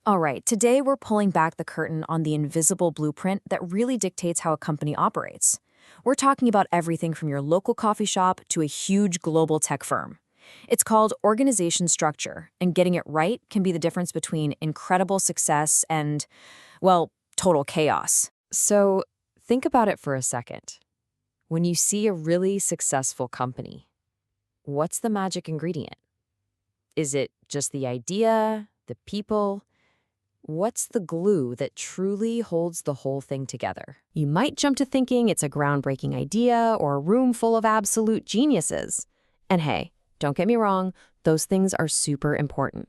All right, today we're pulling back the curtain on the invisible blueprint that really dictates how a company operates. We're talking about everything from your local coffee shop to a huge global tech firm. It's called organization structure, and getting it right can be the difference between incredible success and, well, total chaos. So think about it for a second. When you see a really successful company, what's the magic ingredient? Is it just the idea, the people? What's the glue that truly holds the whole thing together? You might jump to thinking it's a groundbreaking idea or a room full of absolute geniuses. And hey, don't get me wrong, those things are super important.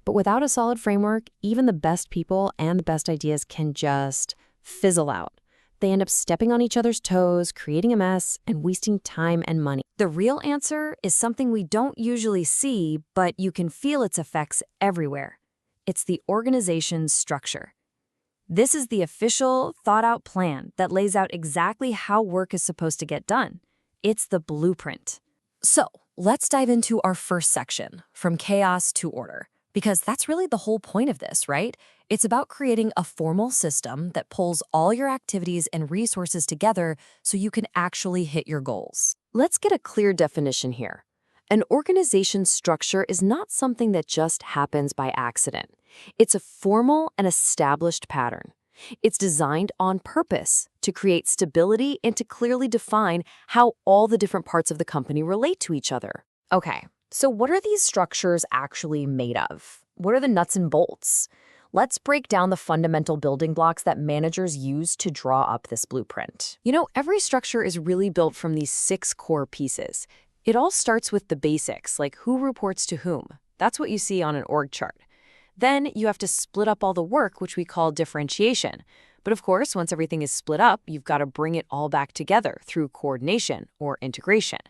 But without a solid framework, even the best people and the best ideas can just fizzle out. They end up stepping on each other's toes, creating a mess, and wasting time and money. The real answer is something we don't usually see, but you can feel its effects everywhere. It's the organization's structure. This is the official, thought-out plan that lays out exactly how work is supposed to get done. It's the blueprint. So, let's dive into our first section, from chaos to order, because that's really the whole point of this, right? It's about creating a formal system that pulls all your activities and resources together so you can actually hit your goals. Let's get a clear definition here. An organization structure is not something that just happens by accident. It's a formal and established pattern. It's designed on purpose to create stability and to clearly define how all the different parts of the company relate to each other. Okay, so what are these structures actually made of? What are the nuts and bolts? Let's break down the fundamental building blocks that managers use to draw up this blueprint. You know, every structure is really built from these 6 core pieces. It all starts with the basics, like who reports to whom. That's what you see on an org chart. Then you have to split up all the work, which we call differentiation. But of course, once everything is split up, you've got to bring it all back together through coordination or integration.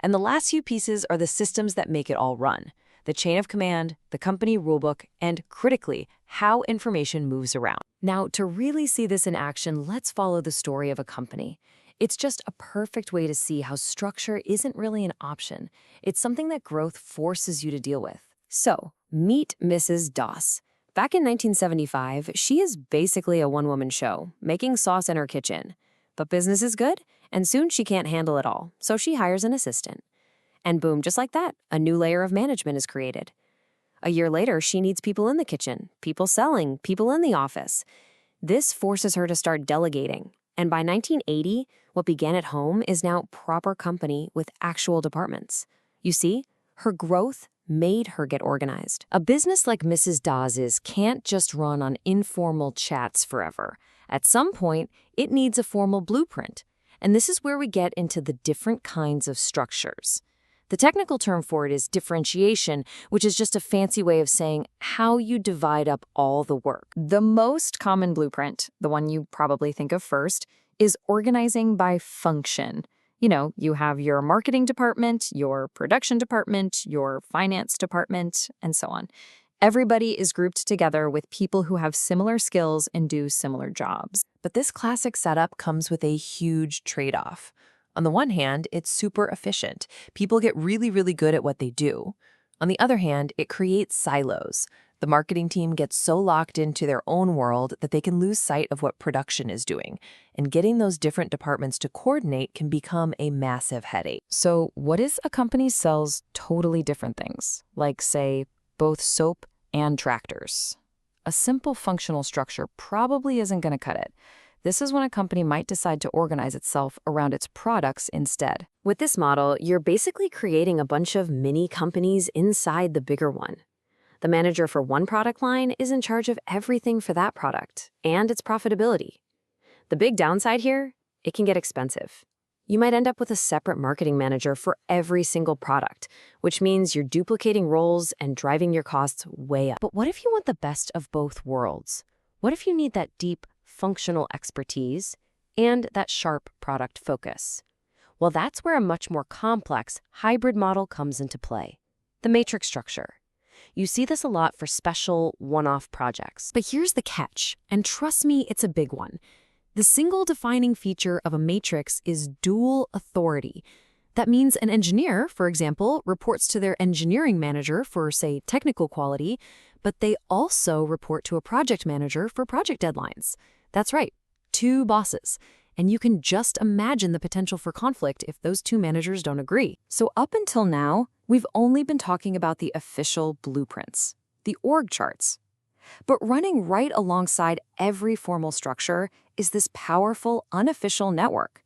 And the last few pieces are the systems that make it all run: the chain of command, the company rulebook, and critically, how information moves around. Now, to really see this in action, let's follow the story of a company. It's just a perfect way to see how structure isn't really an option. It's something that growth forces you to deal with. So, meet Mrs. Doss. Back in 1975, she is basically a one-woman show, making sauce in her kitchen. But business is good, and soon she can't handle it all, so she hires an assistant. And boom, just like that, a new layer of management is created. A year later, she needs people in the kitchen, people selling, people in the office. This forces her to start delegating. And by 1980, what began at home is now proper company with actual departments. You see, her growth made her get organized. A business like Mrs. Dawes's can't just run on informal chats forever. At some point, it needs a formal blueprint. And this is where we get into the different kinds of structures. The technical term for it is differentiation, which is just a fancy way of saying how you divide up all the work. The most common blueprint, the one you probably think of first, is organizing by function. You know, you have your marketing department, your production department, your finance department, and so on. Everybody is grouped together with people who have similar skills and do similar jobs. But this classic setup comes with a huge trade-off. On the one hand, it's super efficient. People get really, really good at what they do. On the other hand, it creates silos. The marketing team gets so locked into their own world that they can lose sight of what production is doing. And getting those different departments to coordinate can become a massive headache. So what if a company sells totally different things, like, say, both soap and tractors? A simple functional structure probably isn't going to cut it. This is when a company might decide to organize itself around its products instead. With this model, you're basically creating a bunch of mini companies inside the bigger one. The manager for one product line is in charge of everything for that product and its profitability. The big downside here, it can get expensive. You might end up with a separate marketing manager for every single product, which means you're duplicating roles and driving your costs way up. But what if you want the best of both worlds? What if you need that deep, functional expertise and that sharp product focus? Well, that's where a much more complex hybrid model comes into play: the matrix structure. You see this a lot for special, one-off projects. But here's the catch, and trust me, it's a big one. The single defining feature of a matrix is dual authority. That means an engineer, for example, reports to their engineering manager for, say, technical quality, but they also report to a project manager for project deadlines. That's right, two bosses. And you can just imagine the potential for conflict if those two managers don't agree. So up until now, we've only been talking about the official blueprints, the org charts. But running right alongside every formal structure is this powerful, unofficial network.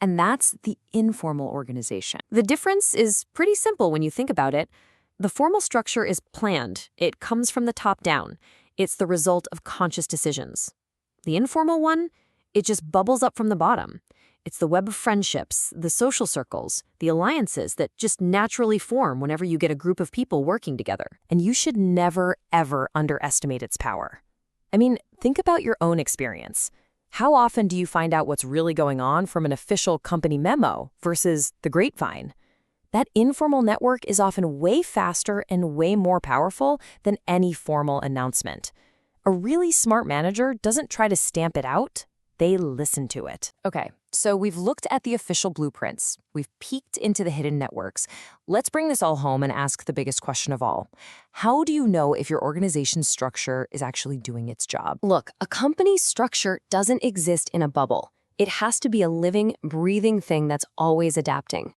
And that's the informal organization. The difference is pretty simple when you think about it. The formal structure is planned. It comes from the top down. It's the result of conscious decisions. The informal one, it just bubbles up from the bottom. It's the web of friendships, the social circles, the alliances that just naturally form whenever you get a group of people working together. And you should never, ever underestimate its power. I mean, think about your own experience. How often do you find out what's really going on from an official company memo versus the grapevine? That informal network is often way faster and way more powerful than any formal announcement. A really smart manager doesn't try to stamp it out. They listen to it. Okay, so we've looked at the official blueprints. We've peeked into the hidden networks. Let's bring this all home and ask the biggest question of all. How do you know if your organization's structure is actually doing its job? Look, a company's structure doesn't exist in a bubble. It has to be a living, breathing thing that's always adapting.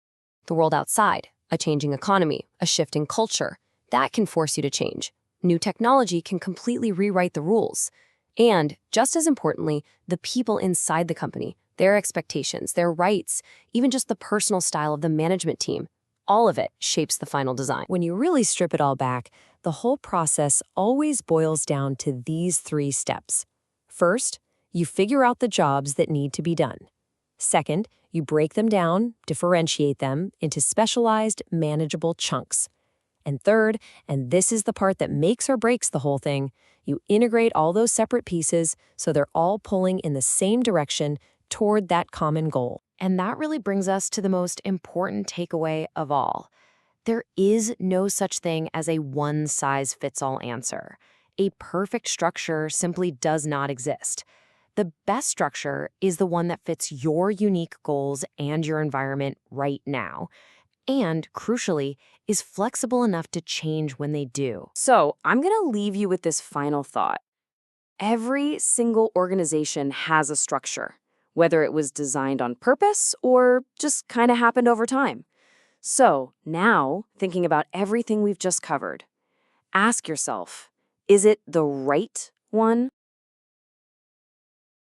The world outside, a changing economy, a shifting culture, that can force you to change. New technology can completely rewrite the rules. And, just as importantly, the people inside the company, their expectations, their rights, even just the personal style of the management team, all of it shapes the final design. When you really strip it all back, the whole process always boils down to these three steps. First, you figure out the jobs that need to be done. Second, you break them down, differentiate them into specialized, manageable chunks. And third, and this is the part that makes or breaks the whole thing, you integrate all those separate pieces so they're all pulling in the same direction toward that common goal. And that really brings us to the most important takeaway of all. There is no such thing as a one-size-fits-all answer. A perfect structure simply does not exist. The best structure is the one that fits your unique goals and your environment right now. And, crucially, is flexible enough to change when they do. So, I'm going to leave you with this final thought. Every single organization has a structure, whether it was designed on purpose or just kind of happened over time. So, now, thinking about everything we've just covered, ask yourself, is it the right one